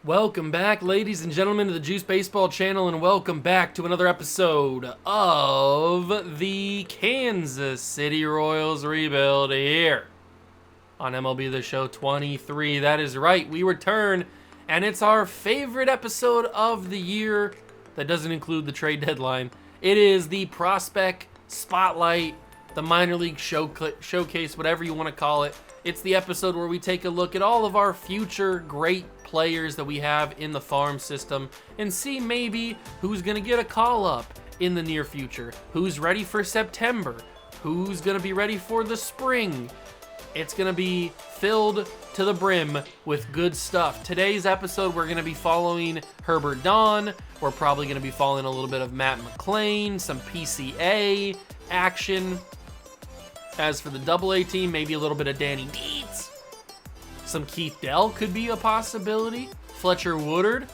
Welcome back, ladies and gentlemen, to the Juice Baseball channel, and welcome back to another episode of the Kansas City Royals rebuild here on MLB The Show 23. That is right, we return, and it's our favorite episode of the year that doesn't include the trade deadline. It is the Prospect Spotlight, the Minor League Showcase, whatever you want to call it. It's the episode where we take a look at all of our future great players that we have in the farm system and see maybe who's going to get a call up in the near future, who's ready for September, who's going to be ready for the spring. It's going to be filled to the brim with good stuff. Today's episode, we're going to be following Herbert Dawn. We're probably going to be following a little bit of Matt McLain, some PCA action. As for the AA team, maybe a little bit of Danny Dietz. Some Keith Dell could be a possibility. Fletcher Woodard,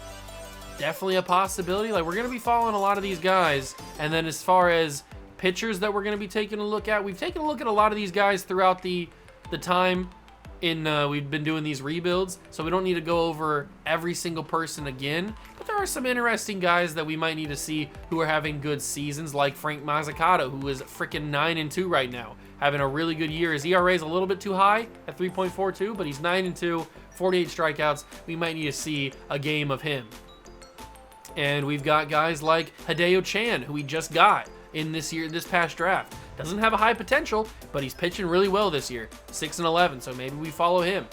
definitely a possibility. Like, we're going to be following a lot of these guys. And then as far as pitchers that we're going to be taking a look at, we've taken a look at a lot of these guys throughout the time we've been doing these rebuilds. So we don't need to go over every single person again. But there are some interesting guys that we might need to see who are having good seasons, like Frank Mazzucato, who is freaking 9-2 right now. Having a really good year. His ERA is a little bit too high at 3.42, but he's 9-2, 48 strikeouts. We might need to see a game of him. And we've got guys like Hideo Chan, who we just got in this past draft. Doesn't have a high potential, but he's pitching really well this year. 6-11, so maybe we follow him.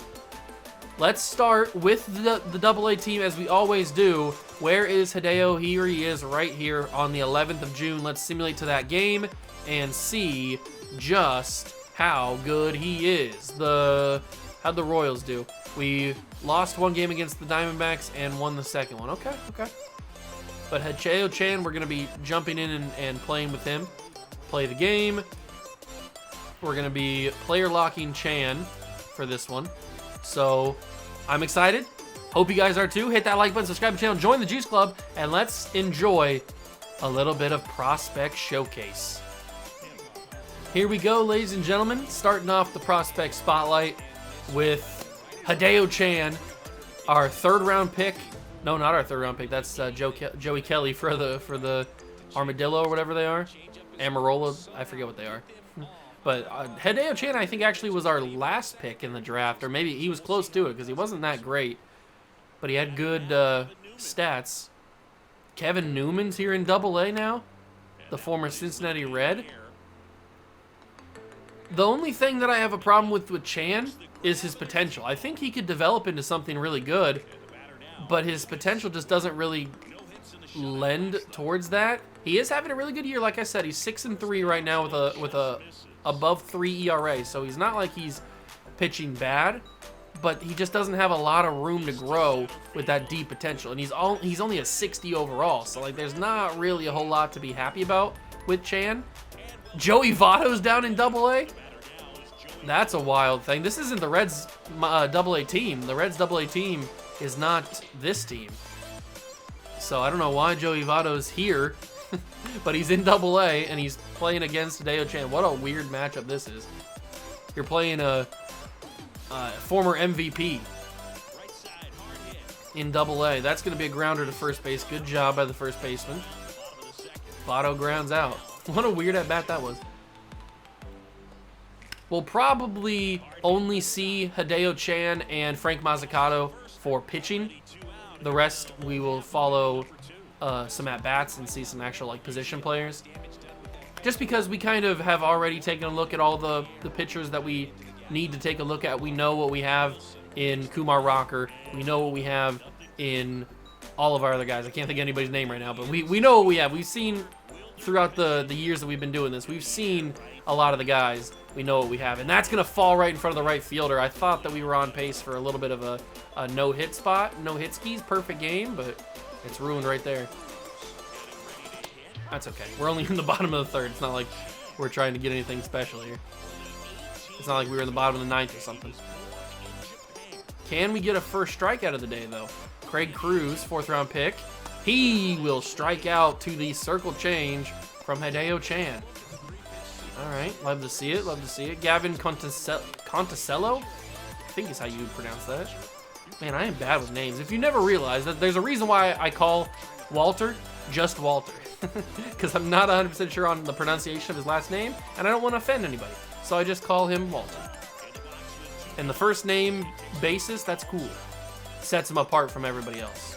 Let's start with the AA team as we always do. Where is Hideo? Here he is right here on the 11th of June. Let's simulate to that game and see just how good he is. How'd the Royals do? We lost one game against the Diamondbacks and won the second one. Okay. But Hideo Chan, we're going to be jumping in and playing with him. Play the game. We're going to be player locking Chan for this one. So I'm excited. Hope you guys are too. Hit that like button, subscribe to the channel, join the Juice Club, and let's enjoy a little bit of Prospect Showcase. Here we go, ladies and gentlemen, starting off the Prospect Spotlight with Hideo Chan, our third-round pick. No, not our third-round pick. That's Joey Kelly for the Armadillo or whatever they are. Amarola, I forget what they are. But Hideo Chan, I think, actually was our last pick in the draft, or maybe he was close to it because he wasn't that great, but he had good stats. Kevin Newman's here in AA now, the former Cincinnati Red. The only thing that I have a problem with Chan is his potential. I think he could develop into something really good, but his potential just doesn't really lend towards that. He is having a really good year, like I said. He's 6-3 right now with a above 3 ERA, so he's not like he's pitching bad, but he just doesn't have a lot of room to grow with that deep potential. And he's only a 60 overall, so like there's not really a whole lot to be happy about with Chan. Joey Votto's down in AA. That's a wild thing. This isn't the Reds' AA team. The Reds' AA team is not this team. So I don't know why Joey Votto's here, but he's in AA and he's playing against Hideo Chan. What a weird matchup this is. You're playing a former MVP in AA. That's going to be a grounder to first base. Good job by the first baseman. Votto grounds out. What a weird at-bat that was. We'll probably only see Hideo Chan and Frank Mazzucato for pitching. The rest, we will follow some at-bats and see some actual position players. Just because we kind of have already taken a look at all the pitchers that we need to take a look at. We know what we have in Kumar Rocker. We know what we have in all of our other guys. I can't think of anybody's name right now, but we know what we have. We've seen throughout the years that we've been doing this, we've seen a lot of the guys. We know what we have, and that's going to fall right in front of the right fielder. I thought that we were on pace for a little bit of a no-hit spot. No-hit skis, perfect game, but it's ruined right there. That's okay. We're only in the bottom of the third. It's not like we're trying to get anything special here. It's not like we were in the bottom of the ninth or something. Can we get a first strikeout of the day, though? Craig Cruz, fourth-round pick. He will strike out to the circle change from Hideo Chan. All right, love to see it, love to see it. Gavin Conticello, I think is how you would pronounce that. Man, I am bad with names. If you never realized that there's a reason why I call Walter just Walter. Because I'm not 100% sure on the pronunciation of his last name, and I don't want to offend anybody. So I just call him Walter. And the first name basis, that's cool. Sets him apart from everybody else.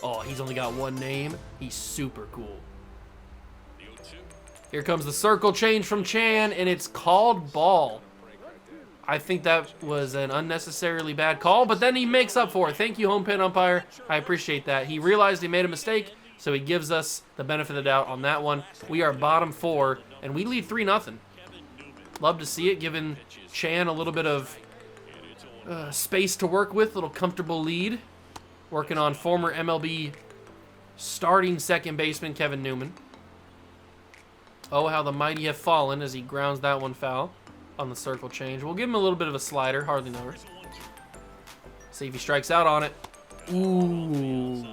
Oh, he's only got one name. He's super cool. Here comes the circle change from Chan, and it's called ball. I think that was an unnecessarily bad call, but then he makes up for it. Thank you, home pin umpire. I appreciate that. He realized he made a mistake, so he gives us the benefit of the doubt on that one. We are bottom 4, and we lead 3-0. Love to see it, giving Chan a little bit of space to work with, a little comfortable lead. Working on former MLB starting second baseman Kevin Newman. Oh, how the mighty have fallen as he grounds that one foul on the circle change. We'll give him a little bit of a slider, hardly know her. See if he strikes out on it. Ooh,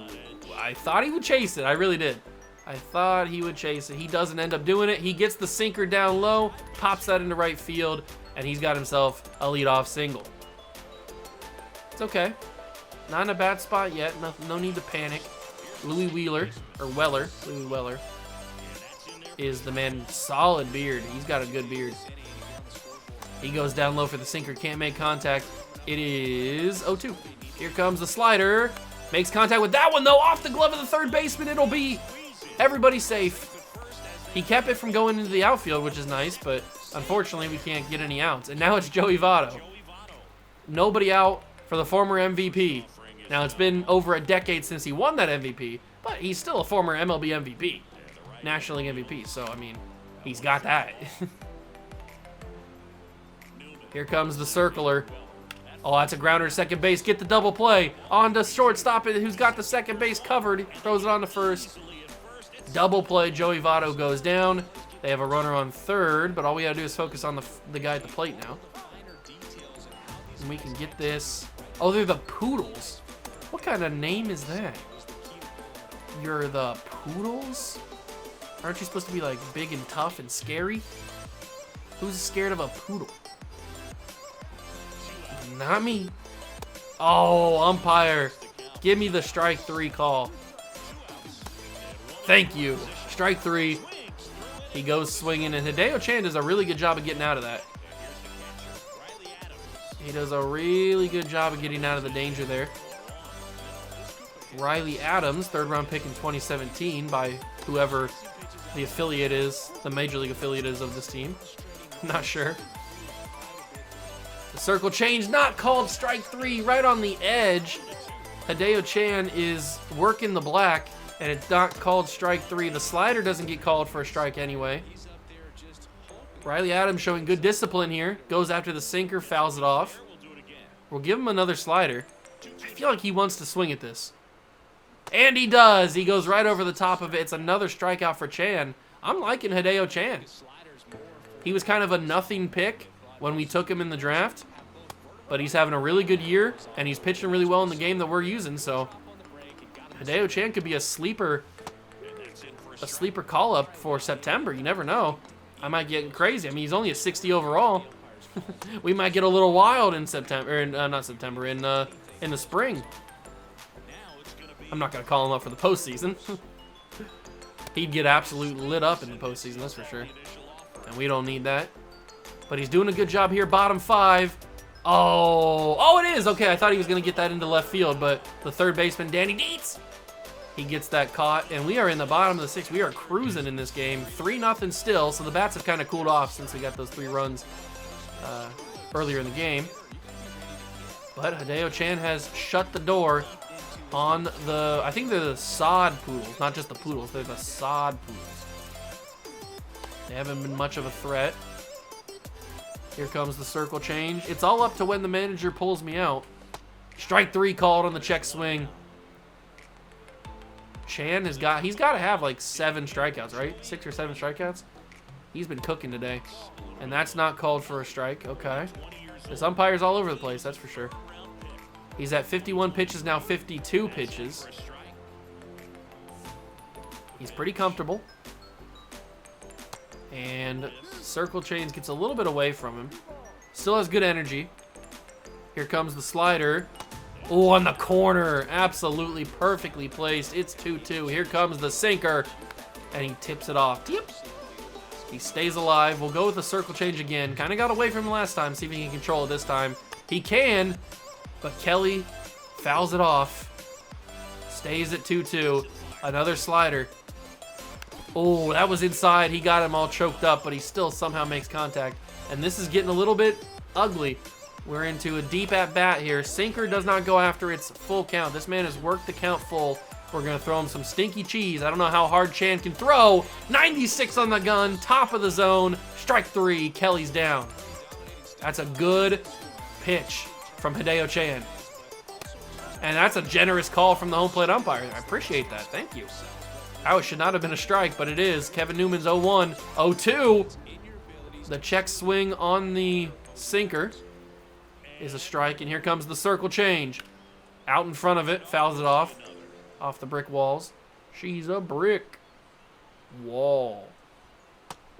I thought he would chase it. I really did. I thought he would chase it. He doesn't end up doing it. He gets the sinker down low, pops that into right field, and he's got himself a leadoff single. It's okay. Not in a bad spot yet. No need to panic. Louis Weller is the man. Solid beard. He's got a good beard. He goes down low for the sinker. Can't make contact. It is 0-2. Here comes the slider. Makes contact with that one, though. Off the glove of the third baseman. It'll be everybody safe. He kept it from going into the outfield, which is nice, but unfortunately we can't get any outs. And now it's Joey Votto. Nobody out for the former MVP. Now, it's been over a decade since he won that MVP, but he's still a former MLB MVP, National League MVP, so, I mean, he's got that. Here comes the circler. Oh, that's a grounder to second base. Get the double play. On to shortstop, who's got the second base covered. He throws it on to first. Double play. Joey Votto goes down. They have a runner on third, but all we got to do is focus on the guy at the plate now. And we can get this. Oh, they're the Poodles. What kind of name is that? You're the Poodles? Aren't you supposed to be like big and tough and scary? Who's scared of a poodle? Not me. Oh, umpire. Give me the strike 3 call. Thank you. Strike 3. He goes swinging, and Hideo Chan does a really good job of getting out of that. He does a really good job of getting out of the danger there. Riley Adams, third round pick in 2017 by whoever the affiliate is, the major league affiliate is of this team. Not sure. The circle change, not called. Strike 3, right on the edge. Hideo Chan is working the black, and it's not called strike 3. The slider doesn't get called for a strike anyway. Riley Adams showing good discipline here. Goes after the sinker, fouls it off. We'll give him another slider. I feel like he wants to swing at this. And he does. He goes right over the top of it. It's another strikeout for Chan. I'm liking Hideo Chan. He was kind of a nothing pick when we took him in the draft, but he's having a really good year, and he's pitching really well in the game that we're using, so Hideo Chan could be a sleeper call-up for September. You never know. I might get crazy. I mean, he's only a 60 overall. We might get a little wild in September, or not September, in the spring. I'm not going to call him up for the postseason. He'd get absolutely lit up in the postseason, that's for sure. And we don't need that. But he's doing a good job here, bottom 5. Oh, it is. Okay, I thought he was going to get that into left field, but the third baseman, Danny Dietz, he gets that caught, and we are in the bottom of the 6th. We are cruising in this game, 3-0 still, so the bats have kind of cooled off since we got those 3 runs earlier in the game. But Hideo Chan has shut the door on the, I think they're the sod Poodles, not just the Poodles, they're the sod Poodles. They haven't been much of a threat. Here comes the circle change. It's all up to when the manager pulls me out. Strike 3 called on the check swing. Chan he's got to have like 7 strikeouts, right? 6 or 7 strikeouts. He's been cooking today. And that's not called for a strike. Okay. This umpire's all over the place, that's for sure. He's at 51 pitches now, 52 pitches. He's pretty comfortable. And circle change gets a little bit away from him. Still has good energy. Here comes the slider. Oh, on the corner. Absolutely perfectly placed. It's 2-2. Here comes the sinker. And he tips it off. Yep. He stays alive. We'll go with the circle change again. Kind of got away from him last time. See if he can control it this time. He can, but Kelly fouls it off. Stays at 2-2. Another slider. Oh, that was inside. He got him all choked up, but he still somehow makes contact. And this is getting a little bit ugly. We're into a deep at-bat here. Sinker does not go after its full count. This man has worked the count full. We're going to throw him some stinky cheese. I don't know how hard Chan can throw. 96 on the gun, top of the zone. Strike 3, Kelly's down. That's a good pitch from Hideo Chan. And that's a generous call from the home plate umpire. I appreciate that. Thank you. That should not have been a strike, but it is. Kevin Newman's 0-1. 0-2. The check swing on the sinker is a strike, and here comes the circle change. Out in front of it, fouls it off the brick walls. She's a brick wall.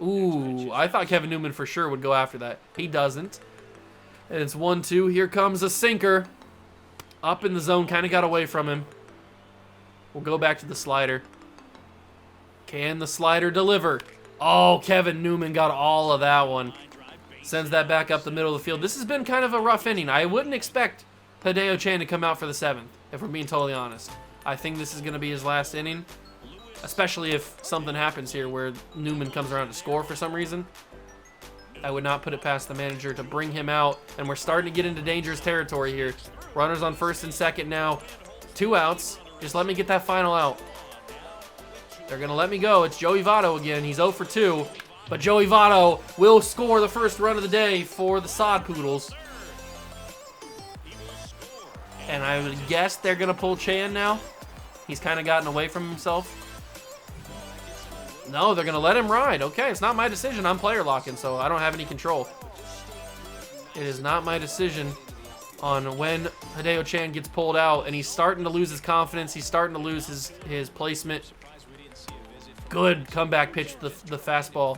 Ooh, I thought Kevin Newman for sure would go after that. He doesn't. And it's 1-2. Here comes a sinker. Up in the zone, kind of got away from him. We'll go back to the slider. Can the slider deliver? Oh, Kevin Newman got all of that one. Sends that back up the middle of the field. This has been kind of a rough inning. I wouldn't expect Hideo Chan to come out for the 7th, if we're being totally honest. I think this is going to be his last inning, especially if something happens here where Newman comes around to score for some reason. I would not put it past the manager to bring him out, and we're starting to get into dangerous territory here. Runners on first and second now. 2 outs. Just let me get that final out. They're going to let me go. It's Joey Votto again. He's 0 for 2. But Joey Votto will score the first run of the day for the Sod Poodles. And I would guess they're going to pull Chan now. He's kind of gotten away from himself. No, they're going to let him ride. Okay, it's not my decision. I'm player locking, so I don't have any control. It is not my decision on when Hideo Chan gets pulled out, and he's starting to lose his confidence. He's starting to lose his placement. Good comeback pitch, the fastball.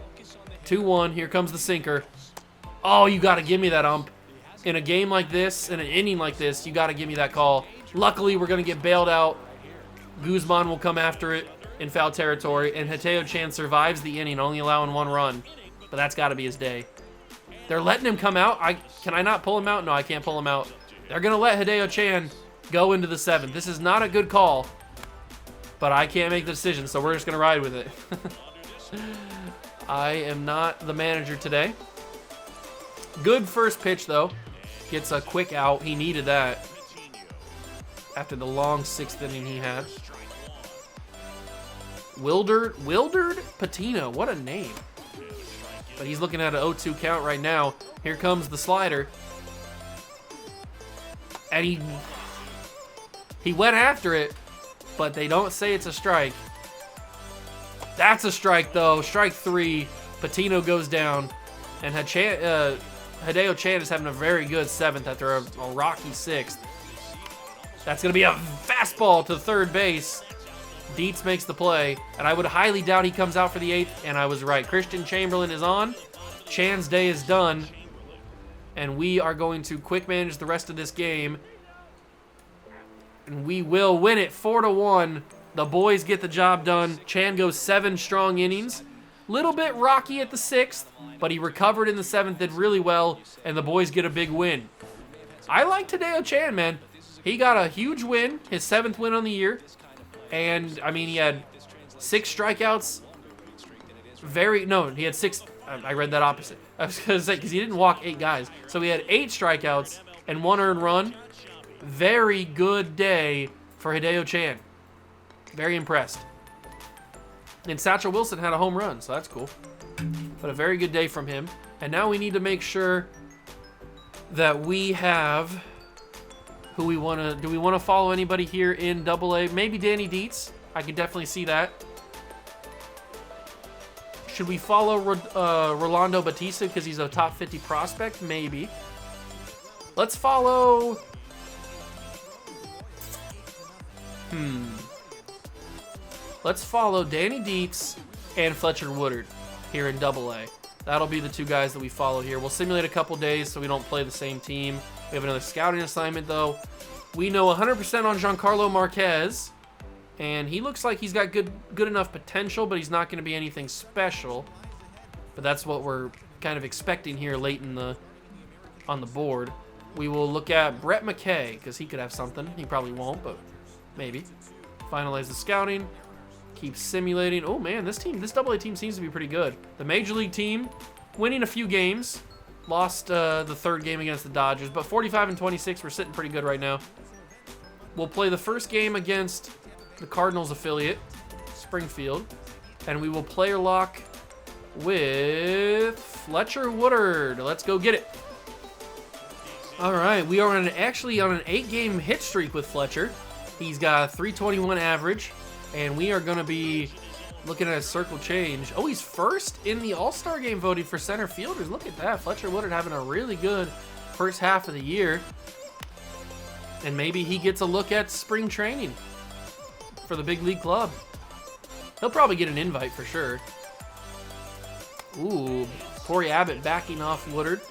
2-1, here comes the sinker. Oh, you got to give me that ump. In a game like this, in an inning like this, you got to give me that call. Luckily, we're going to get bailed out. Guzman will come after it in foul territory, and Hideo Chan survives the inning, only allowing 1 run. But that's got to be his day. They're letting him come out. Can I not pull him out? No, I can't pull him out. They're going to let Hideo Chan go into the 7th. This is not a good call, but I can't make the decision, so we're just going to ride with it. I am not the manager today. Good first pitch, though. Gets a quick out. He needed that after the long 6th inning he had. Wilderd Patino. What a name. But he's looking at an 0-2 count right now. Here comes the slider. And he went after it, but they don't say it's a strike. That's a strike, though. Strike 3. Patino goes down. And Hideo Chan is having a very good 7th after a rocky 6th. That's going to be a fastball to third base. Dietz makes the play, and I would highly doubt he comes out for the 8th, and I was right. Christian Chamberlain is on. Chan's day is done, and we are going to quick manage the rest of this game, and we will win it 4-1. The boys get the job done. Chan goes 7 strong innings. Little bit rocky at the 6th, but he recovered in the 7th, did really well, and the boys get a big win. I like Hideo Chan, man. He got a huge win, his 7th win on the year. And, I mean, he had 6 strikeouts. He had 6. I read that opposite. I was going to say, because he didn't walk 8 guys. So he had 8 strikeouts and 1 earned run. Very good day for Hideo Chan. Very impressed. And Satchel Wilson had a home run, so that's cool. But a very good day from him. And now we need to make sure that we have who we want to... Do we want to follow anybody here in AA? Maybe Danny Dietz. I can definitely see that. Should we follow Rolando Batista because he's a top 50 prospect? Maybe. Let's follow... Let's follow Danny Dietz and Fletcher Woodard here in AA. That'll be the 2 guys that we follow here. We'll simulate a couple days so we don't play the same team. We have another scouting assignment, though. We know 100% on Giancarlo Marquez, and he looks like he's got good enough potential, but he's not going to be anything special. But that's what we're kind of expecting here late on the board. We will look at Brett McKay, because he could have something. He probably won't, but maybe. Finalize the scouting. Keep simulating. Oh, man, this AA team seems to be pretty good. The Major League team winning a few games. Lost the third game against the Dodgers, but 45-26, we're sitting pretty good right now. We'll play the first game against the Cardinals affiliate, Springfield, and we will player lock with Fletcher Woodard. Let's go get it. All right, we are actually on an 8-game hit streak with Fletcher. He's got a 321 average, and we are going to be looking at a circle change. Oh, he's first in the All-Star game voting for center fielders. Look at that. Fletcher Woodard having a really good first half of the year. And maybe he gets a look at spring training for the big league club. He'll probably get an invite for sure. Ooh, Corey Abbott backing off Woodard.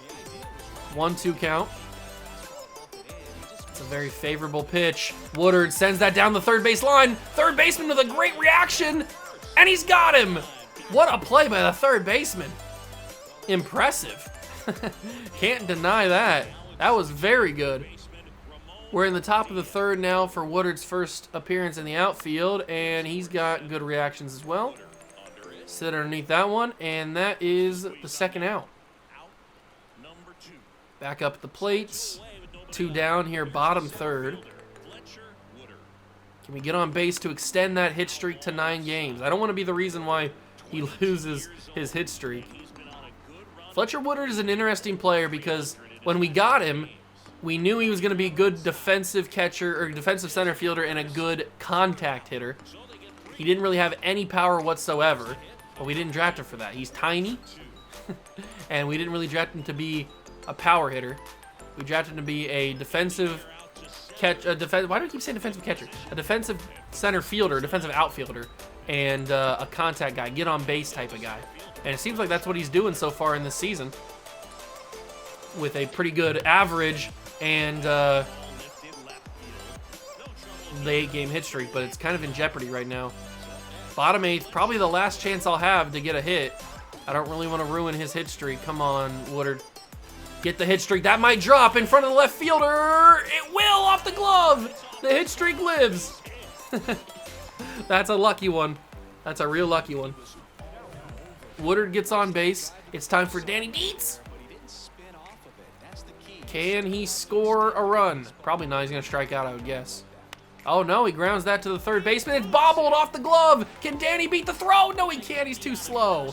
1-2 count. It's a very favorable pitch. Woodard sends that down the third base line. Third baseman with a great reaction. And he's got him. What a play by the third baseman. Impressive. Can't deny that. That was very good. We're in the top of the third now for Woodard's first appearance in the outfield, and he's got good reactions as well. Sit underneath that one, and that is the second out. Back up at the plates. 2 down here, bottom third. Can we get on base to extend that hit streak to 9 games? I don't want to be the reason why he loses his hit streak. Fletcher Woodard is an interesting player because when we got him, we knew he was going to be a good defensive catcher or defensive center fielder and a good contact hitter. He didn't really have any power whatsoever, but we didn't draft him for that. He's tiny, and we didn't really draft him to be a power hitter. We drafted him to be a defensive catch. Why do I keep saying defensive catcher? A defensive center fielder, defensive outfielder, and a contact guy, get on base type of guy. And it seems like that's what he's doing so far in this season, with a pretty good average and the 8-game hit streak, but it's kind of in jeopardy right now. Bottom 8th, probably the last chance I'll have to get a hit. I don't really want to ruin his hit streak. Come on, Woodard. Get the hit streak. That might drop in front of the left fielder. It will off the glove. The hit streak lives. That's a lucky one. That's a real lucky one. Woodard gets on base. It's time for Danny Dietz. Can he score a run? Probably not. He's going to strike out, I would guess. Oh, no. He grounds that to the third baseman. It's bobbled off the glove. Can Danny beat the throw? No, he can't. He's too slow.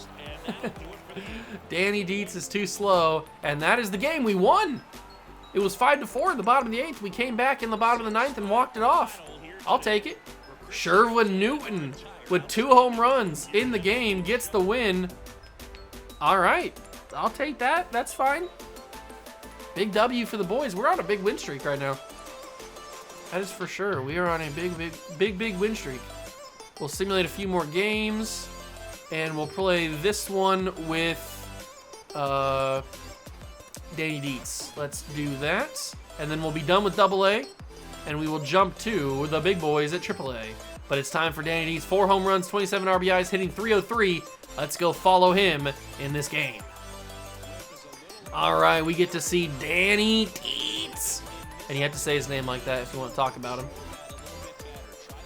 Danny Dietz is too slow, and that is the game. We won. It was 5-4 in the bottom of the 8th. We came back in the bottom of the 9th and walked it off. I'll take it. Sherwin Newton with 2 home runs in the game gets the win. All right, I'll take that. That's fine. Big W for the boys. We're on a big win streak right now. That is for sure. We are on a big win streak. We'll simulate a few more games. And we'll play this one with Danny Dietz. Let's do that. And then we'll be done with AA. And we will jump to the big boys at AAA. But it's time for Danny Dietz. 4 home runs, 27 RBIs, hitting .303. Let's go follow him in this game. All right, we get to see Danny Dietz. And you have to say his name like that if you want to talk about him.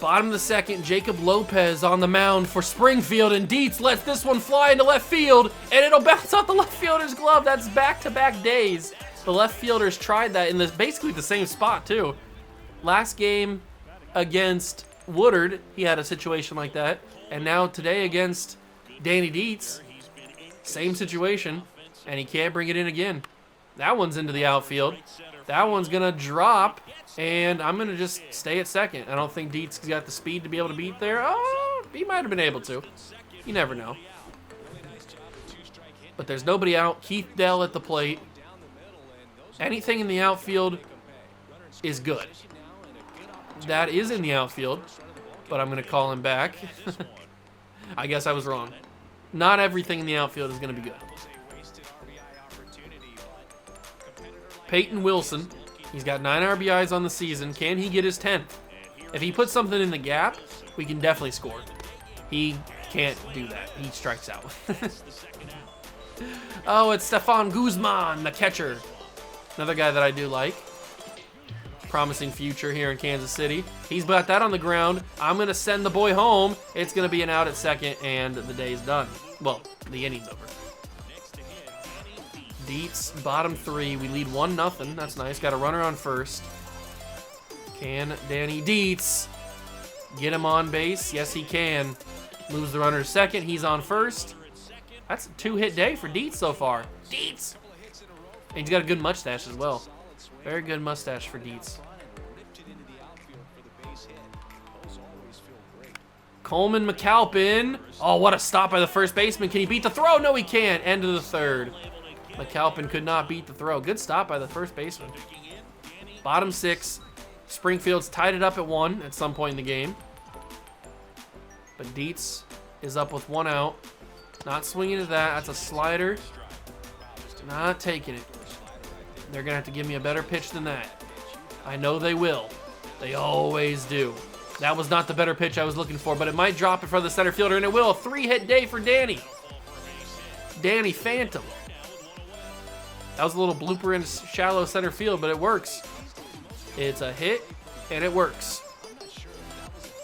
Bottom of the second, Jacob Lopez on the mound for Springfield, and Dietz lets this one fly into left field, and it'll bounce off the left fielder's glove. That's back-to-back days. The left fielders tried that in basically the same spot, too. Last game against Woodard, he had a situation like that, and now today against Danny Dietz, same situation, and he can't bring it in again. That one's into the outfield. That one's going to drop, and I'm going to just stay at second. I don't think Dietz has got the speed to be able to beat there. Oh, he might have been able to. You never know. But there's nobody out. Keith Dell at the plate. Anything in the outfield is good. That is in the outfield, but I'm going to call him back. I guess I was wrong. Not everything in the outfield is going to be good. Peyton Wilson, He's got 9 RBIs on the season. Can he get his 10th? If he puts something in the gap, we can definitely score. He can't do that. He strikes out. Oh, it's Stefan Guzman, the catcher. Another guy that I do like. Promising future here in Kansas City. He's got that on the ground. I'm going to send the boy home. It's going to be an out at second, and the day's done. Well, the inning's over. Dietz, bottom 3. We lead 1-0. That's nice. Got a runner on first. Can Danny Dietz get him on base? Yes, he can. Moves the runner to second. He's on first. That's a 2-hit day for Dietz so far. Dietz! And he's got a good mustache as well. Very good mustache for Dietz. Coleman McAlpin. Oh, what a stop by the first baseman. Can he beat the throw? No, he can't. End of the third. McAlpin could not beat the throw. Good stop by the first baseman. Bottom 6. Springfield's tied it up at 1 at some point in the game. But Dietz is up with 1 out. Not swinging at that. That's a slider. Not taking it. They're going to have to give me a better pitch than that. I know they will. They always do. That was not the better pitch I was looking for, but it might drop in front of the center fielder, and it will. A 3-hit day for Danny. Danny Phantom. That was a little blooper in shallow center field, but it works. It's a hit, and it works.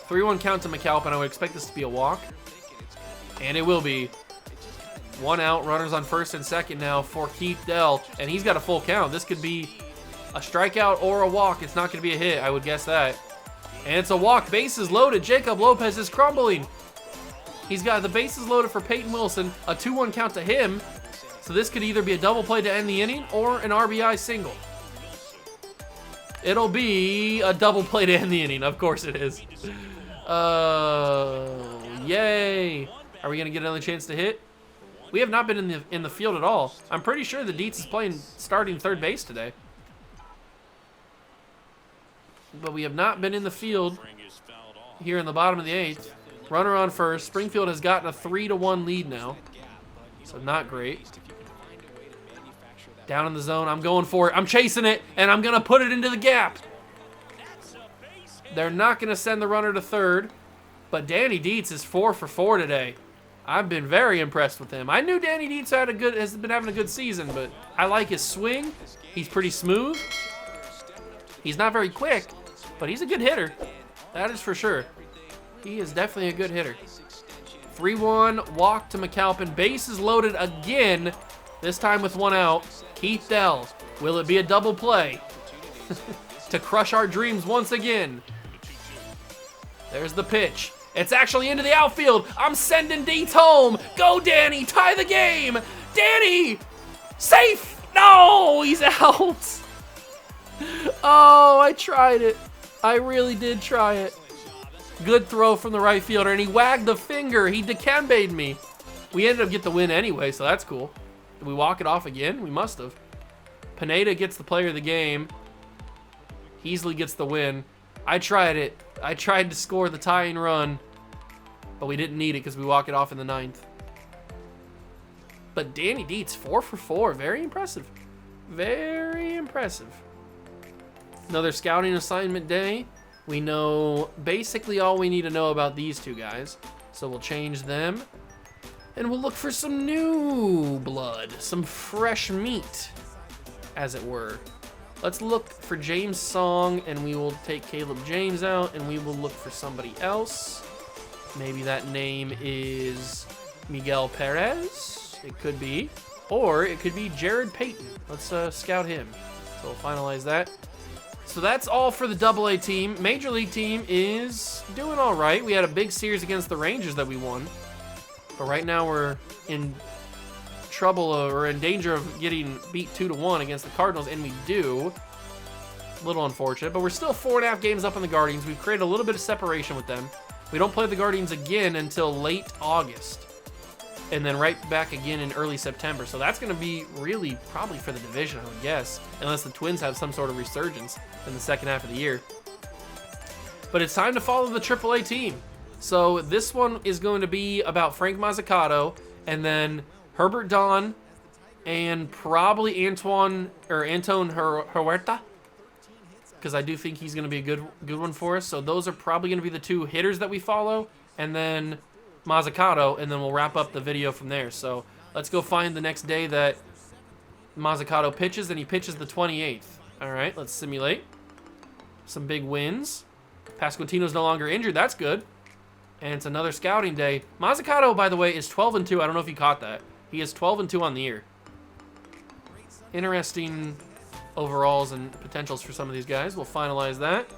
3-1 count to McAlpin. I would expect this to be a walk, and it will be. 1 out, runners on first and second now for Keith Dell, and he's got a full count. This could be a strikeout or a walk. It's not going to be a hit, I would guess that. And it's a walk. Bases loaded. Jacob Lopez is crumbling. He's got the bases loaded for Peyton Wilson. A 2-1 count to him. So this could either be a double play to end the inning or an RBI single. It'll be a double play to end the inning. Of course it is. Yay. Are we going to get another chance to hit? We have not been in the field at all. I'm pretty sure the Dietz is starting third base today. But we have not been in the field here in the bottom of the 8th. Runner on first. Springfield has gotten a 3-1 lead now. So not great. Down in the zone. I'm going for it. I'm chasing it, and I'm going to put it into the gap. They're not going to send the runner to third. But Danny Dietz is 4 for 4 today. I've been very impressed with him. I knew Danny Dietz has been having a good season, but I like his swing. He's pretty smooth. He's not very quick, but he's a good hitter. That is for sure. He is definitely a good hitter. 3-1, walk to McAlpin. Bases loaded again, this time with 1 out. Keith Dell. Will it be a double play to crush our dreams once again? There's the pitch. It's actually into the outfield. I'm sending Dietz home. Go, Danny. Tie the game. Danny. Safe. No, he's out. Oh, I tried it. I really did try it. Good throw from the right fielder, and he wagged the finger. He Dikembe'd me. We ended up getting the win anyway, so that's cool. Did we walk it off again? We must have. Pineda gets the player of the game. Heasley gets the win. I tried it. I tried to score the tying run, but we didn't need it because we walk it off in the 9th. But Danny Dietz, 4 for 4. Very impressive. Very impressive. Another scouting assignment day. We know basically all we need to know about these two guys. So we'll change them. And we'll look for some new blood. Some fresh meat, as it were. Let's look for James Song, and we will take Caleb James out, and we will look for somebody else. Maybe that name is Miguel Perez. It could be. Or it could be Jared Payton. Let's scout him. So we'll finalize that. So that's all for the AA team. Major League team is doing all right. We had a big series against the Rangers that we won. But right now we're in trouble or in danger of getting beat 2-1 against the Cardinals, and we do. A little unfortunate, but we're still 4.5 games up on the Guardians. We've created a little bit of separation with them. We don't play the Guardians again until late August, and then right back again in early September. So that's going to be really probably for the division, I would guess, unless the Twins have some sort of resurgence in the second half of the year. But it's time to follow the AAA team. So this one is going to be about Frank Mazzucato, and then Herbert Don, and probably Anton Huerta. because I do think he's going to be a good one for us. So those are probably going to be the two hitters that we follow, and then Mazzucato, and then we'll wrap up the video from there. So let's go find the next day that Mazzucato pitches, and he pitches the 28th. All right, let's simulate some big wins. Pasquantino's no longer injured. That's good. And it's another scouting day. Mazzucato, by the way, is 12-2. I don't know if you caught that. He is 12-2 on the year. Interesting overalls and potentials for some of these guys. We'll finalize that.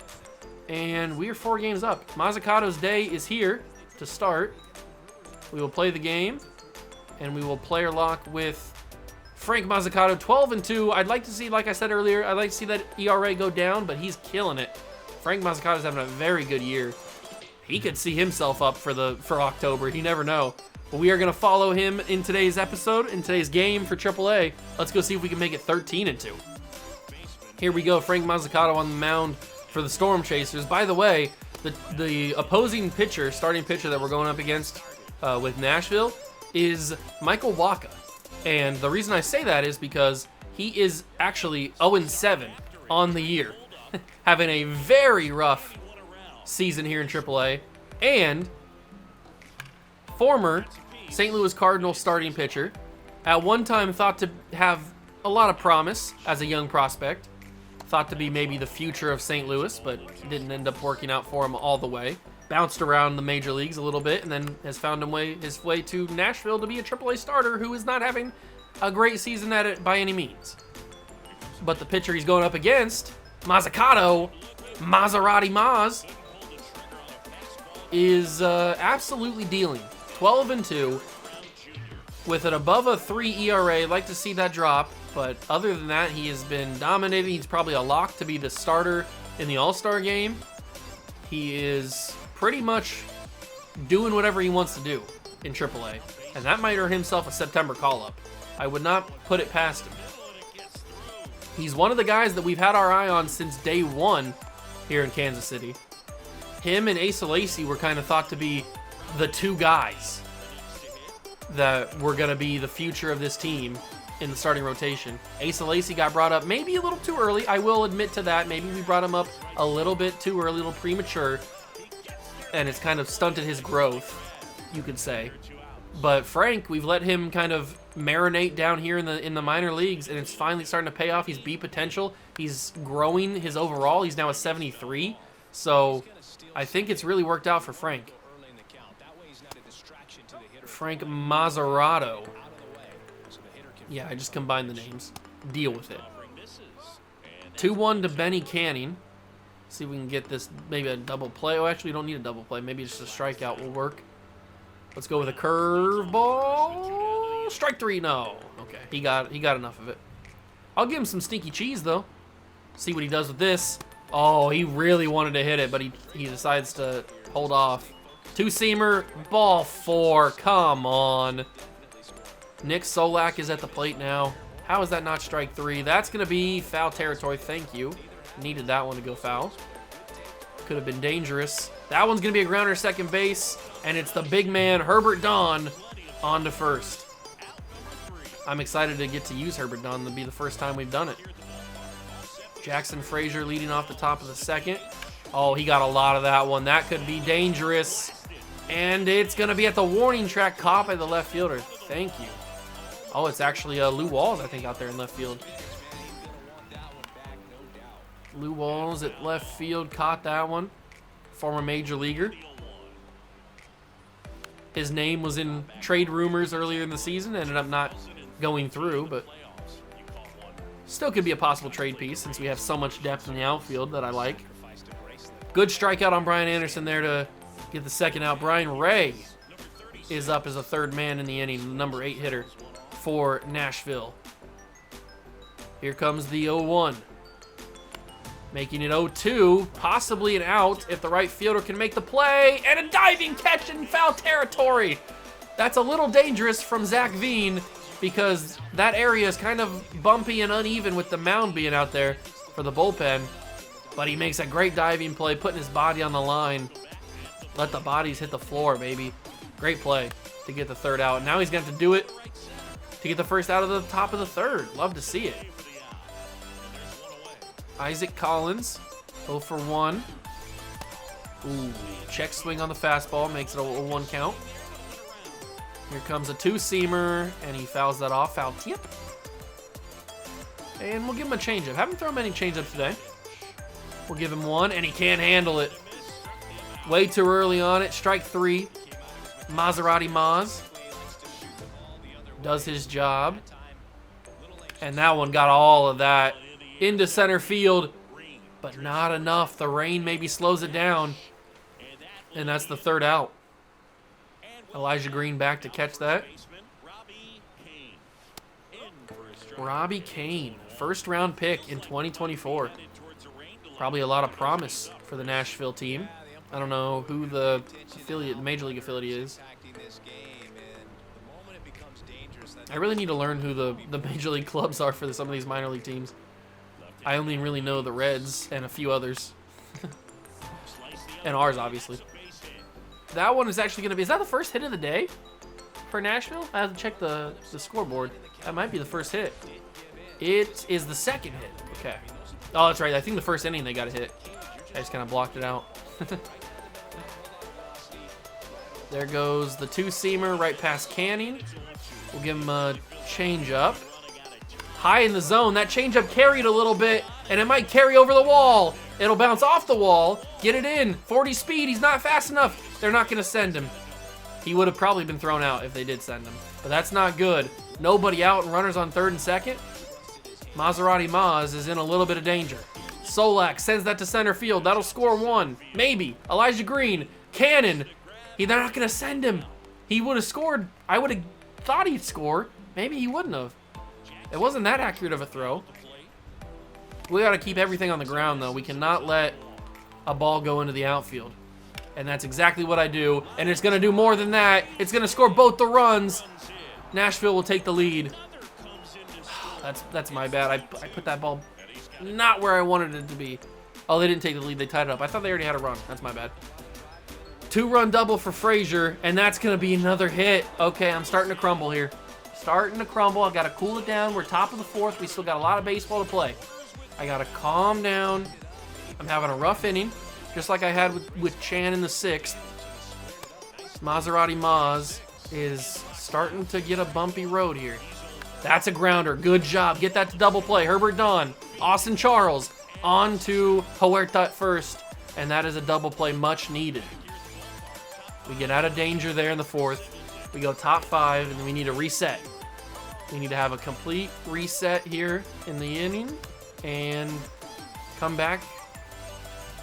And we are 4 games up. Mazzucato's day is here to start. We will play the game, and we will player lock with Frank Mazzucato, 12-2. I'd like to see, like I said earlier, I'd like to see that ERA go down, but he's killing it. Frank Mazzucato's having a very good year. He could see himself up for October. You never know. But we are going to follow him in today's episode, in today's game for AAA. Let's go see if we can make it 13-2. Here we go, Frank Mazzucato on the mound for the Storm Chasers. By the way, the opposing pitcher, starting pitcher that we're going up against with Nashville is Michael Wacha. And the reason I say that is because he is actually 0-7 on the year, having a very rough season here in AAA, and former St. Louis Cardinals starting pitcher, at one time thought to have a lot of promise as a young prospect, thought to be maybe the future of St. Louis, but didn't end up working out for him all the way. Bounced around the major leagues a little bit, and then has found his way to Nashville to be a AAA starter who is not having a great season at it by any means. But the pitcher he's going up against, Mazzucato, Maserati Maz, is absolutely dealing. 12-2 with an above a 3 ERA. I'd like to see that drop, but other than that, he has been dominating. He's probably a lock to be the starter in the All-Star game. He is pretty much doing whatever he wants to do in AAA, and that might earn himself a September call-up. I would not put it past him. He's one of the guys that we've had our eye on since day one here in Kansas City. Him and Asa Lacy were kind of thought to be the two guys that were going to be the future of this team in the starting rotation. Asa Lacy got brought up maybe a little too early. I will admit to that. Maybe we brought him up a little bit too early, a little premature, and it's kind of stunted his growth, you could say. But Frank, we've let him kind of marinate down here in the minor leagues, and it's finally starting to pay off. He's beat potential. He's growing his overall. He's now a 73. So I think it's really worked out for Frank. Frank Mazzucato. Yeah, I just combined the names. Deal with it. 2-1 to Benny Canning. See if we can get this, maybe a double play. Oh, actually, we don't need a double play. Maybe just a strikeout will work. Let's go with a curveball. Strike 3, no. Okay, he got enough of it. I'll give him some stinky cheese, though. See what he does with this. Oh, he really wanted to hit it, but he decides to hold off. Two-seamer, ball 4. Come on. Nick Solak is at the plate now. How is that not strike 3? That's going to be foul territory. Thank you. Needed that one to go foul. Could have been dangerous. That one's going to be a grounder second base, and it's the big man, Herbert Dawn, on to first. I'm excited to get to use Herbert Dawn. It'll be the first time we've done it. Jackson Frazier leading off the top of the second. Oh, he got a lot of that one. That could be dangerous. And it's going to be at the warning track, caught by the left fielder. Thank you. Oh, it's actually Lou Walls, I think, out there in left field. Lou Walls at left field caught that one. Former major leaguer. His name was in trade rumors earlier in the season. Ended up not going through, but still could be a possible trade piece since we have so much depth in the outfield that I like. Good strikeout on Brian Anderson there to get the second out. Brian Ray is up as a third man in the inning, number 8 hitter for Nashville. Here comes the 0-1. Making it 0-2, possibly an out if the right fielder can make the play, and a diving catch in foul territory. That's a little dangerous from Zach Veen because that area is kind of bumpy and uneven with the mound being out there for the bullpen. But he makes a great diving play, putting his body on the line. Let the bodies hit the floor, baby. Great play to get the third out. Now he's going to have to do it to get the first out of the top of the third. Love to see it. Isaac Collins 0 for 1. Ooh, check swing on the fastball, makes it a 1 count. Here comes a 2-seamer, and he fouls that off, foul tip. And we'll give him a changeup. Haven't thrown many changeups today. We'll give him 1, and he can't handle it. Way too early on it, strike 3. Maserati Maz does his job. And that one got all of that into center field, but not enough. The rain maybe slows it down. And that's the 3rd out. Elijah Green back to catch that. Robbie Kane, 1st round pick in 2024. Probably a lot of promise for the Nashville team. I don't know who the affiliate, Major League affiliate is. I really need to learn who the Major League clubs are for some of these minor league teams. I only really know the Reds and a few others. And ours, obviously. That one is actually going to be... Is that the first hit of the day for Nashville? I have to check the scoreboard. That might be the first hit. It is the 2nd hit. Okay. Oh, that's right. I think the first inning they got a hit. I just kind of blocked it out. There goes the 2-seamer right past Canning. We'll give him a changeup. High in the zone. That changeup carried a little bit, and it might carry over the wall. It'll bounce off the wall. Get it in. 40 speed. He's not fast enough. They're not going to send him. He would have probably been thrown out if they did send him. But that's not good. Nobody out and runners on 3rd and 2nd. Maserati Maz is in a little bit of danger. Solak sends that to center field. That'll score 1. Maybe. Elijah Green. Cannon. They're not going to send him. He would have scored. I would have thought he'd score. Maybe he wouldn't have. It wasn't that accurate of a throw. We got to keep everything on the ground, though. We cannot let a ball go into the outfield. And that's exactly what I do. And it's going to do more than that. It's going to score both the runs. Nashville will take the lead. That's my bad. I put that ball not where I wanted it to be. Oh, they didn't take the lead. They tied it up. I thought they already had a run. That's my bad. 2-run double for Frazier, and that's going to be another hit. Okay, I'm starting to crumble here. Starting to crumble. I got to cool it down. We're top of the 4th. We still got a lot of baseball to play. I got to calm down. I'm having a rough inning, just like I had with Chan in the 6th. Maserati Maz is starting to get a bumpy road here. That's a grounder. Good job. Get that to double play. Herbert Don, Austin Charles, on to Huerta at first, and that is a double play much needed. We get out of danger there in the 4th. We go top 5, and then we need a reset. We need to have a complete reset here in the inning and come back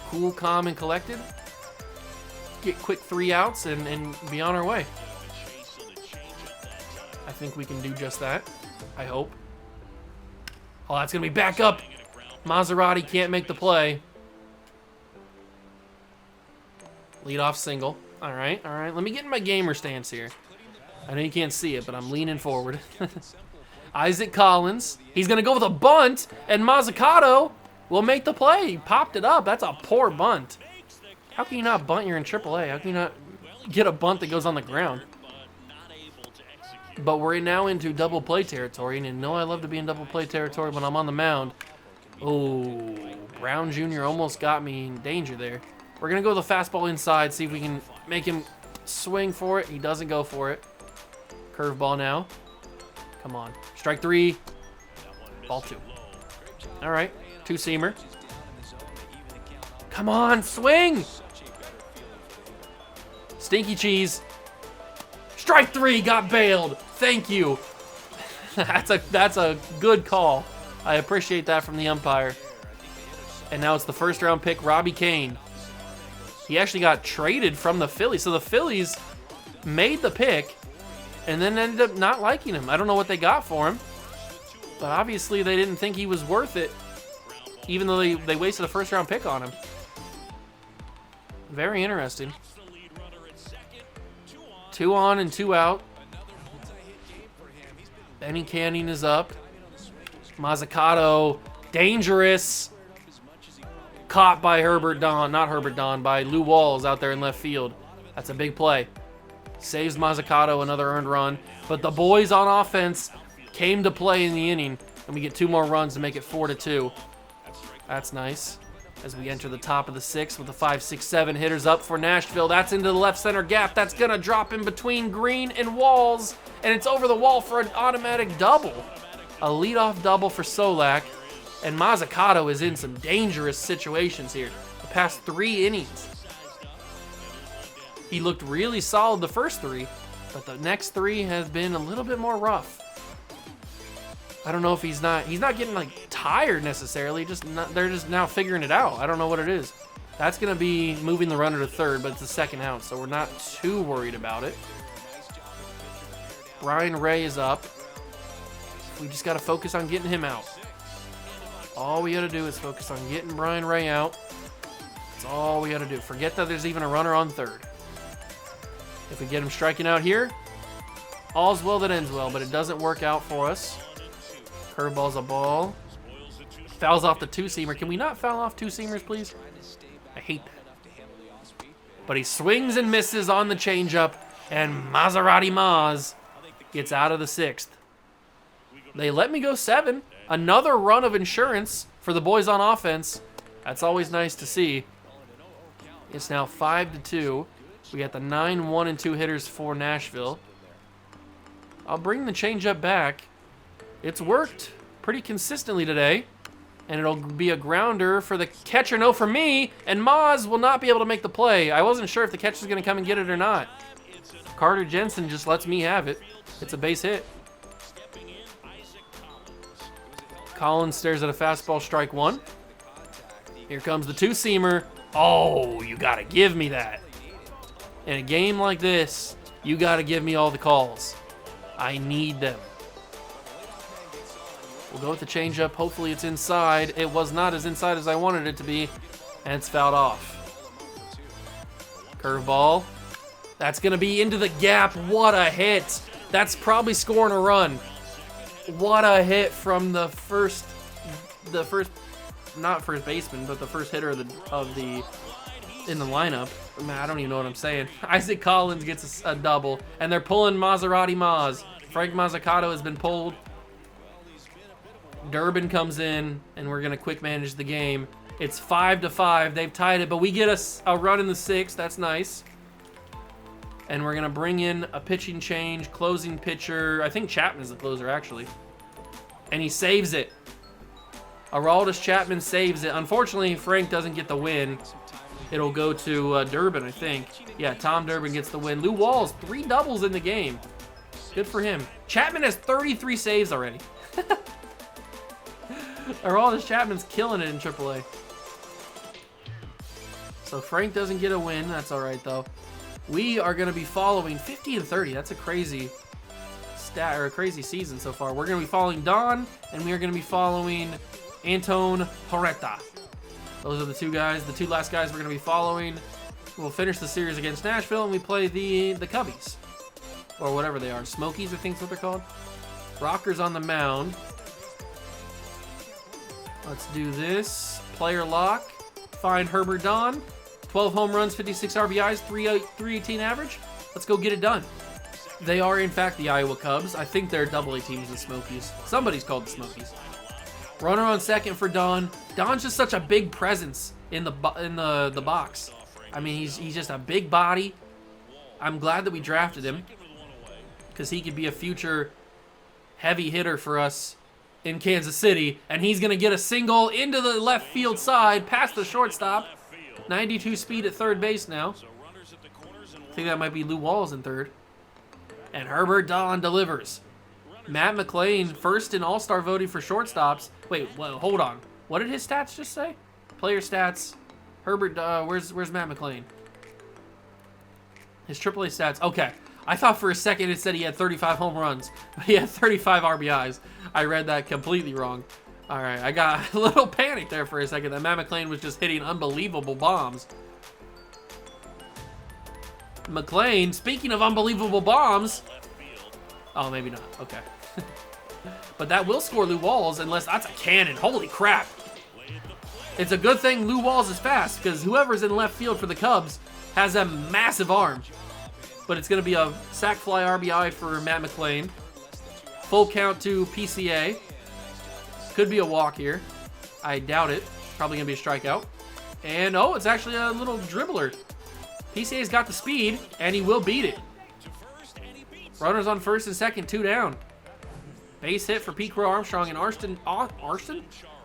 cool, calm, and collected. Get quick 3 outs and be on our way. I think we can do just that. I hope. Oh, that's going to be back up. Maserati can't make the play. Leadoff single. All right. Let me get in my gamer stance here. I know you can't see it, but I'm leaning forward. Isaac Collins. He's going to go with a bunt, and Mazzucato will make the play. He popped it up. That's a poor bunt. How can you not bunt? You're in AAA. How can you not get a bunt that goes on the ground? But we're now into double play territory, and you know I love to be in double play territory when I'm on the mound. Oh, Brown Jr. almost got me in danger there. We're going to go with the fastball inside, see if we can make him swing for it. He doesn't go for it. Curveball now. Come on. Strike 3. Ball 2. All right. 2-seamer. Come on, swing! Stinky cheese. Strike 3, got bailed. Thank you. That's a good call. I appreciate that from the umpire. And now it's the 1st round pick, Robbie Kane. He actually got traded from the Phillies. So the Phillies made the pick and then ended up not liking him. I don't know what they got for him. But obviously they didn't think he was worth it, even though they wasted a 1st round pick on him. Very interesting. 2 on and 2 out. Benny Canning is up. Mazzucato, dangerous. Caught by by Lou Walls out there in left field. That's a big play. Saves Mazzucato another earned run. But the boys on offense came to play in the inning, and we get 2 more runs to make it 4-2. That's nice. as we enter the top of the 6th with the 5, 6, 7 hitters up for Nashville. That's into the left center gap. That's going to drop in between Green and Walls, and it's over the wall for an automatic double. A leadoff double for Solak, and Mazzucato is in some dangerous situations here. The past 3 innings, he looked really solid the first 3, but the next 3 has been a little bit more rough. I don't know if he's not getting like tired necessarily, they're just now figuring it out. I don't know what it is. That's gonna be moving the runner to third, but it's the second out, so we're not too worried about it. Brian Ray is up. We just gotta focus on getting him out. All we gotta do is focus on getting Brian Ray out. That's all we gotta do. Forget that there's even a runner on third. If we get him striking out here, all's well that ends well, but it doesn't work out for us. Curveball's a ball. Fouls off the 2-seamer. Can we not foul off 2-seamers, please? I hate that. But he swings and misses on the changeup, and Maserati Maz gets out of the 6th. They let me go 7. Another run of insurance for the boys on offense. That's always nice to see. It's now 5-2. We got the 9, 1, and 2 hitters for Nashville. I'll bring the changeup back. It's worked pretty consistently today, and it'll be a grounder for the catcher. No, for me, and Maz will not be able to make the play. I wasn't sure if the catcher's going to come and get it or not. Carter Jensen just lets me have it. It's a base hit. Collins stares at a fastball, strike 1. Here comes the 2-seamer. Oh, you got to give me that. In a game like this, you got to give me all the calls. I need them. We'll go with the changeup. Hopefully it's inside. It was not as inside as I wanted it to be, and it's fouled off. Curveball. That's going to be into the gap. What a hit. That's probably scoring a run. What a hit from the first, not first baseman, but the first hitter in the lineup. Man, I don't even know what I'm saying. Isaac Collins gets a double, and they're pulling Maserati Maz. Frank Mazzucato has been pulled. Durbin comes in, and we're going to quick manage the game. It's 5-5. They've tied it, but we get a run in the 6th. That's nice. And we're going to bring in a pitching change, closing pitcher. I think Chapman is the closer, actually. And he saves it. Aroldis Chapman saves it. Unfortunately, Frank doesn't get the win. It'll go to Durbin, I think. Yeah, Tom Durbin gets the win. Lou Walls, 3 doubles in the game. Good for him. Chapman has 33 saves already. Aroldis Chapman's killing it in AAA. So Frank doesn't get a win. That's all right, though. We are going to be following 50-30. That's a crazy stat, or a crazy season so far. We're going to be following Don, and we are going to be following Anton Horeta. Those are the 2 guys, the 2 last guys we're going to be following. We'll finish the series against Nashville, and we play the Cubbies. Or whatever they are. Smokies, I think is what they're called. Rocker's on the mound. Let's do this. Player lock. Find Herbert Don. 12 home runs, 56 RBIs, 318 average. Let's go get it done. They are, in fact, the Iowa Cubs. I think they're AA teams, the Smokies. Somebody's called the Smokies. Runner on second for Don. Don's just such a big presence in the box. I mean, he's just a big body. I'm glad that we drafted him because he could be a future heavy hitter for us in Kansas City, and he's going to get a single into the left field side, past the shortstop. 92 speed at third base now. I think that might be Lou Walls in third. And Herbert Don delivers. Matt McLean, first in All-Star voting for shortstops. Wait, well, hold on. What did his stats just say? Player stats. Herbert, where's Matt McLean? His AAA stats. Okay. I thought for a second it said he had 35 home runs, but he had 35 RBIs. I read that completely wrong. All right, I got a little panic there for a second that Matt McLean was just hitting unbelievable bombs. McLean, speaking of unbelievable bombs. Oh, maybe not. Okay. But that will score Lou Walls unless that's a cannon. Holy crap. It's a good thing Lou Walls is fast because whoever's in left field for the Cubs has a massive arm. But it's going to be a sac fly RBI for Matt McLean. Full count to PCA. Could be a walk here. I doubt it. Probably going to be a strikeout. And, oh, it's actually a little dribbler. PCA's got the speed, and he will beat it. Runners on first and second, 2 down. Base hit for Pete Crow Armstrong and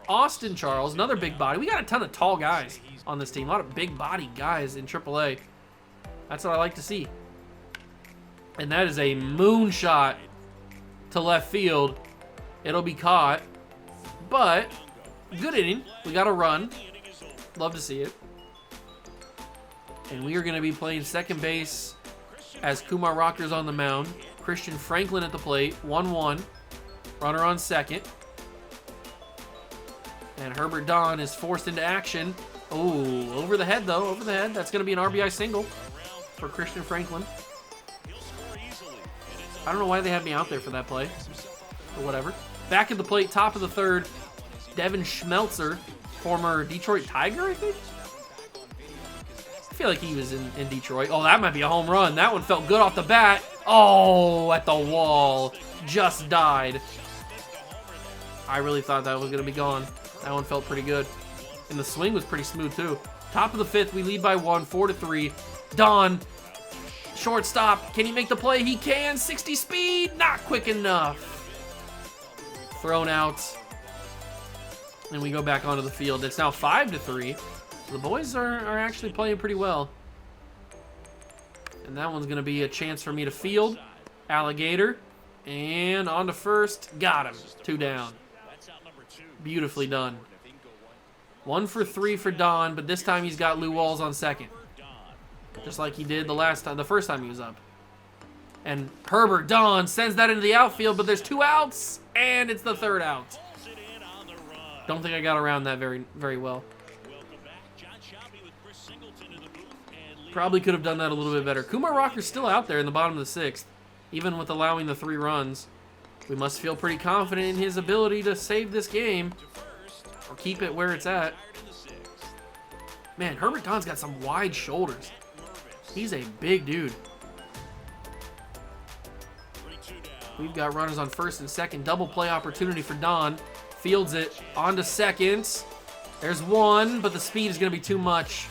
Austin Charles, another big body. We got a ton of tall guys on this team. A lot of big body guys in AAA. That's what I like to see. And that is a moonshot to left field. It'll be caught. But, good inning. We got a run. Love to see it. And we are going to be playing second base as Kumar Rocker's on the mound. Christian Franklin at the plate. 1-1. Runner on second. And Herbert Don is forced into action. Oh, over the head though. Over the head. That's going to be an RBI single for Christian Franklin. I don't know why they had me out there for that play. Or whatever. Back at the plate, top of the third. Devin Schmelzer, former Detroit Tiger, I think? I feel like he was in Detroit. Oh, that might be a home run. That one felt good off the bat. Oh, at the wall. Just died. I really thought that was going to be gone. That one felt pretty good. And the swing was pretty smooth, too. Top of the fifth, we lead by 1, 4-3. Don, shortstop. Can he make the play? He can. 60 speed. Not quick enough. Thrown out. And we go back onto the field. It's now 5-3. So the boys are actually playing pretty well. And that one's going to be a chance for me to field. Alligator. And on to first. Got him. 2 down. Beautifully done. 1 for 3 for Don, but this time he's got Lou Walls on second. Just like he did the first time he was up. And Herbert Don sends that into the outfield, but there's 2 outs, and it's the 3rd out. Don't think I got around that very well. Probably could have done that a little bit better. Kumar Rocker's still out there in the bottom of the 6th, even with allowing the 3 runs. We must feel pretty confident in his ability to save this game or keep it where it's at. Man, Herbert Don's got some wide shoulders. He's a big dude. We've got runners on first and second. Double play opportunity for Don. Fields it onto second. There's 1, but the speed is going to be too much.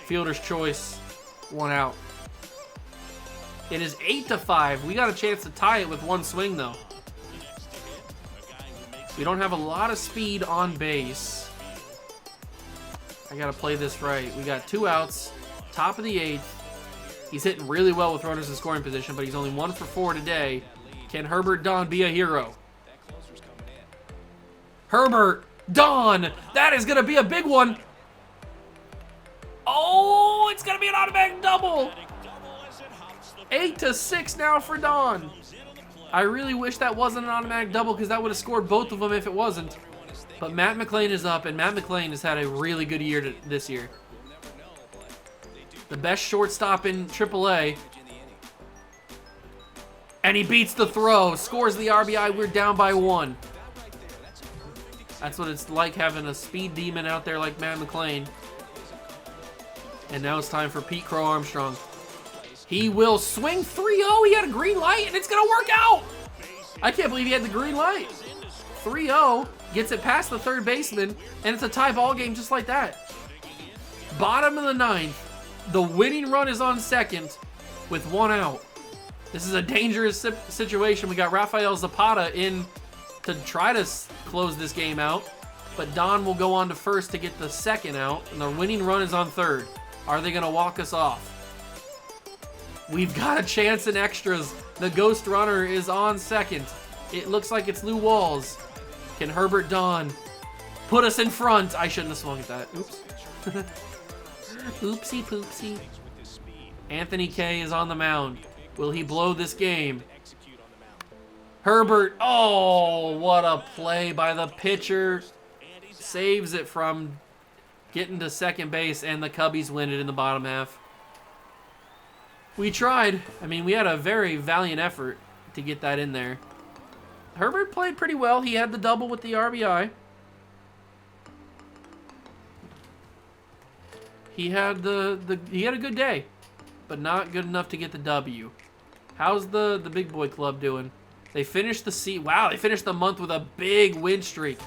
Fielder's choice. 1 out. It is 8-5. We got a chance to tie it with 1 swing, though. We don't have a lot of speed on base. I got to play this right. We got 2 outs. Top of the 8th. He's hitting really well with runners in scoring position, but he's only 1 for 4 today. Can Herbert Don be a hero? Herbert Don! That is going to be a big one. Oh, it's going to be an automatic double. 8-6 now for Don. I really wish that wasn't an automatic double because that would have scored both of them if it wasn't. But Matt McLean is up, and Matt McLean has had a really good year this year. The best shortstop in AAA. And he beats the throw, scores the RBI. We're down by 1. That's what it's like having a speed demon out there like Matt McLean. And now it's time for Pete Crow Armstrong. He will swing 3-0. He had a green light, and it's going to work out. I can't believe he had the green light. 3-0, gets it past the 3rd baseman, and it's a tie ball game just like that. Bottom of the 9th. The winning run is on second with 1 out. This is a dangerous situation. We got Rafael Zapata in to try to close this game out, but Don will go on to first to get the 2nd out, and the winning run is on 3rd. Are they going to walk us off? We've got a chance in extras. The ghost runner is on second. It looks like it's Lou Walls. Can Herbert Don put us in front? I shouldn't have swung at that. Oops. Oopsie poopsie. Anthony K is on the mound. Will he blow this game? Herbert. Oh, what a play by the pitcher. Saves it from getting to second base, and the Cubbies win it in the bottom half. We tried. I mean, we had a very valiant effort to get that in there. Herbert played pretty well. He had the double with the RBI. He had he had a good day, but not good enough to get the W. How's the big boy club doing? They finished they finished the month with a big win streak.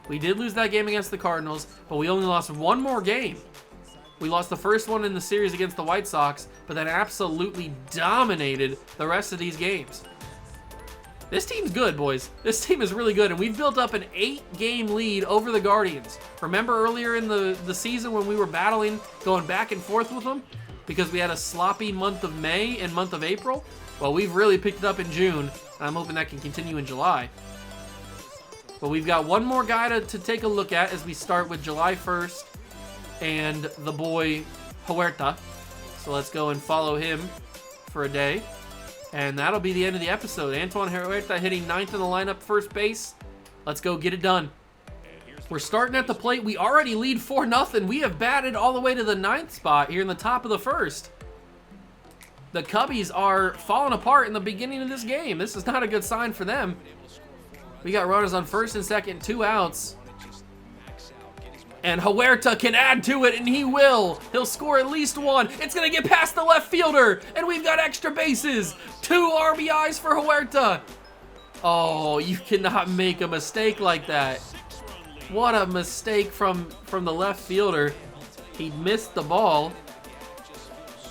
We did lose that game against the Cardinals, but we only lost 1 more game. We lost the first one in the series against the White Sox, but then absolutely dominated the rest of these games. This team's good, boys. This team is really good, and we've built up an 8-game lead over the Guardians. Remember earlier in the season when we were battling, going back and forth with them? Because we had a sloppy month of May and month of April? Well, we've really picked it up in June, and I'm hoping that can continue in July. But we've got one more guy to take a look at as we start with July 1st and the boy Huerta. So let's go and follow him for a day. And that'll be the end of the episode. Antoine Huerta hitting 9th in the lineup, first base. Let's go get it done. We're starting at the plate. We already lead 4-0. We have batted all the way to the 9th spot here in the top of the first. The Cubbies are falling apart in the beginning of this game. This is not a good sign for them. We got runners on first and second, 2 outs. And Huerta can add to it, and he will. He'll score at least 1. It's going to get past the left fielder, and we've got extra bases. 2 RBIs for Huerta. Oh, you cannot make a mistake like that. What a mistake from the left fielder. He missed the ball,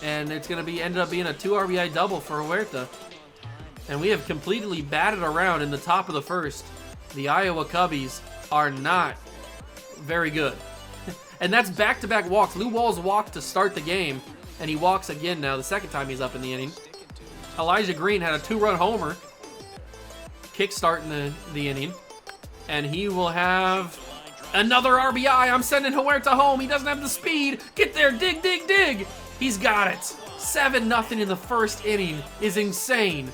and it's going to ended up being a 2 RBI double for Huerta. And we have completely batted around in the top of the first. The Iowa Cubbies are not very good. And that's back-to-back walks. Lou Walls walked to start the game, and he walks again now, the second time he's up in the inning. Elijah Green had a 2-run homer, kick-starting the inning, and he will have another RBI. I'm sending Huerta home. He doesn't have the speed. Get there, dig, dig, dig. He's got it. 7-0 in the first inning is insane.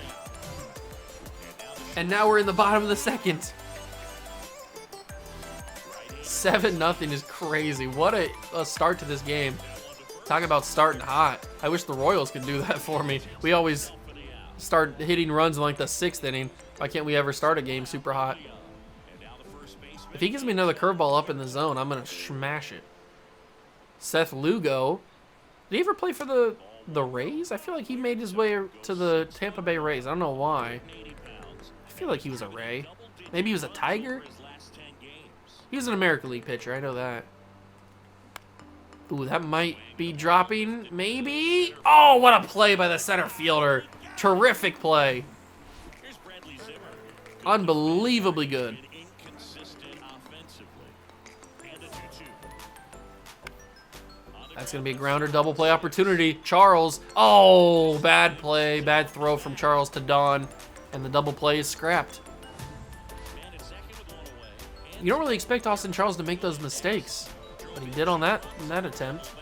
And now we're in the bottom of the second. 7-0 is crazy. What a start to this game. Talk about starting hot. I wish the Royals could do that for me. We always start hitting runs in like the 6th inning. Why can't we ever start a game super hot? If he gives me another curveball up in the zone, I'm going to smash it. Seth Lugo. Did he ever play for the Rays? I feel like he made his way to the Tampa Bay Rays. I don't know why. I feel like he was a Ray. Maybe he was a Tiger? He was an American League pitcher, I know that. Ooh, that might be dropping, maybe? Oh, what a play by the center fielder. Terrific play. Unbelievably good. That's going to be a grounder double play opportunity. Charles. Oh, bad play, bad throw from Charles to Don. And the double play is scrapped. You don't really expect Austin Charles to make those mistakes, but he did on that attempt.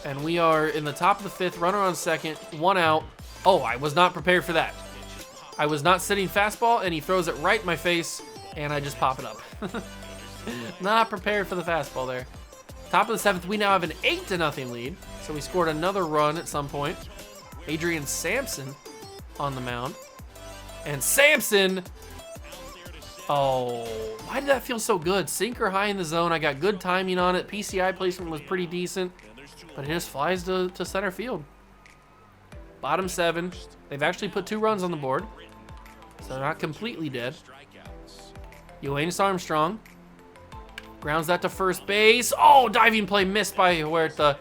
And we are in the top of the 5th, runner on second, 1 out. Oh, I was not prepared for that. I was not sitting fastball, and he throws it right in my face, and I just pop it up. Not prepared for the fastball there. Top of the 7th, we now have an 8-0 lead, so we scored another run at some point. Adrian Sampson on the mound. And Sampson... Oh, why did that feel so good? Sinker high in the zone. I got good timing on it. PCI placement was pretty decent, but it just flies to center field. Bottom 7. They've actually put 2 runs on the board, so they're not completely dead. Yoenis Armstrong grounds that to first base. Oh, diving play missed by Huerta.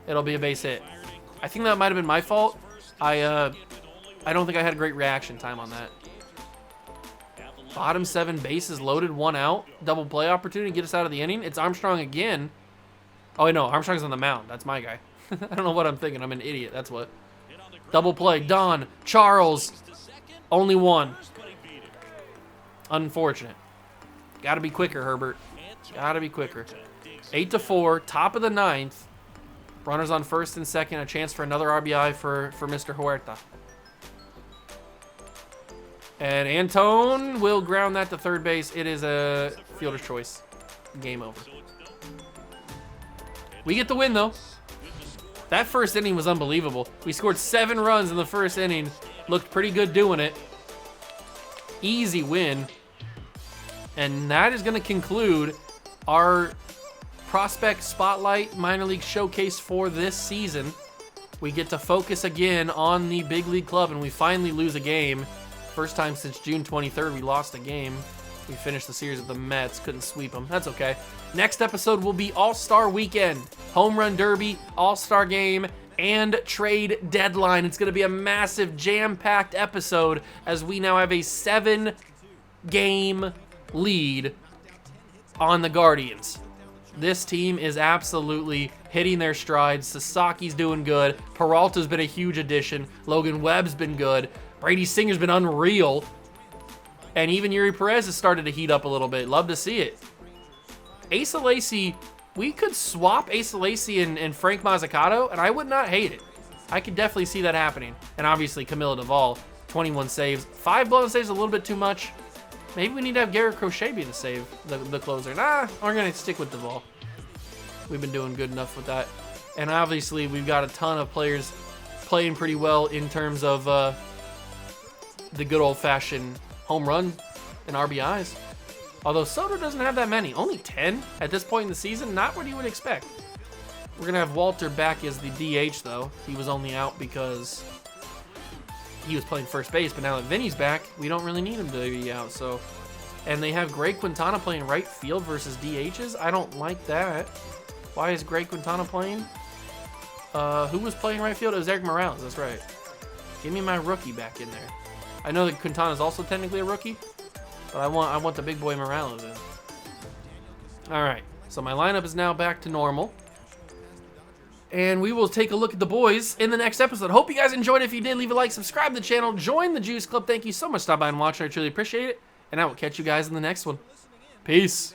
It'll be a base hit. I think that might have been my fault. I don't think I had a great reaction time on that. Bottom 7, bases loaded, 1 out. Double play opportunity, get us out of the inning. It's Armstrong again. Oh, no, Armstrong's on the mound. That's my guy. I don't know what I'm thinking. I'm an idiot. That's what. Double play, Don, Charles. Only 1. Unfortunate. Got to be quicker, Herbert. Got to be quicker. 8-4, top of the 9th. Runners on first and second. A chance for another RBI for Mr. Huerta. And Antone will ground that to third base. It is a fielder's choice. Game over. We get the win, though. That first inning was unbelievable. We scored 7 runs in the first inning. Looked pretty good doing it. Easy win. And that is going to conclude our Prospect Spotlight Minor League Showcase for this season. We get to focus again on the big league club, and we finally lose a game. First time since June 23rd we lost a game. We finished the series with the Mets. Couldn't sweep them. That's okay. Next episode will be All-Star Weekend. Home Run Derby, All-Star Game, and trade deadline. It's going to be a massive, jam-packed episode as we now have a 7-game lead on the Guardians. This team is absolutely hitting their strides. Sasaki's doing good. Peralta's been a huge addition. Logan Webb's been good. Brady Singer's been unreal. And even Yuri Perez has started to heat up a little bit. Love to see it. Asa Lacy, we could swap Asa Lacy and Frank Mazzucato, and I would not hate it. I could definitely see that happening. And obviously, Camilo Duvall, 21 saves. 5 blown saves a little bit too much. Maybe we need to have Garrett Crochet be the save, the closer. Nah, we're going to stick with Duvall. We've been doing good enough with that. And obviously, we've got a ton of players playing pretty well in terms of the good old-fashioned home run and RBIs. Although Soto doesn't have that many. Only 10 at this point in the season. Not what you would expect. We're going to have Walter back as the DH, though. He was only out because he was playing first base. But now that Vinny's back, we don't really need him to be out. So, and they have Greg Quintana playing right field versus DHs. I don't like that. Why is Greg Quintana playing? Who was playing right field? It was Eric Morales. That's right. Give me my rookie back in there. I know that Quintana is also technically a rookie, but I want the big boy Morales in. All right, so my lineup is now back to normal, and we will take a look at the boys in the next episode. Hope you guys enjoyed. If you did, leave a like, subscribe to the channel, join the Juice Club. Thank you so much for stopping by and watching. I truly appreciate it, and I will catch you guys in the next one. Peace.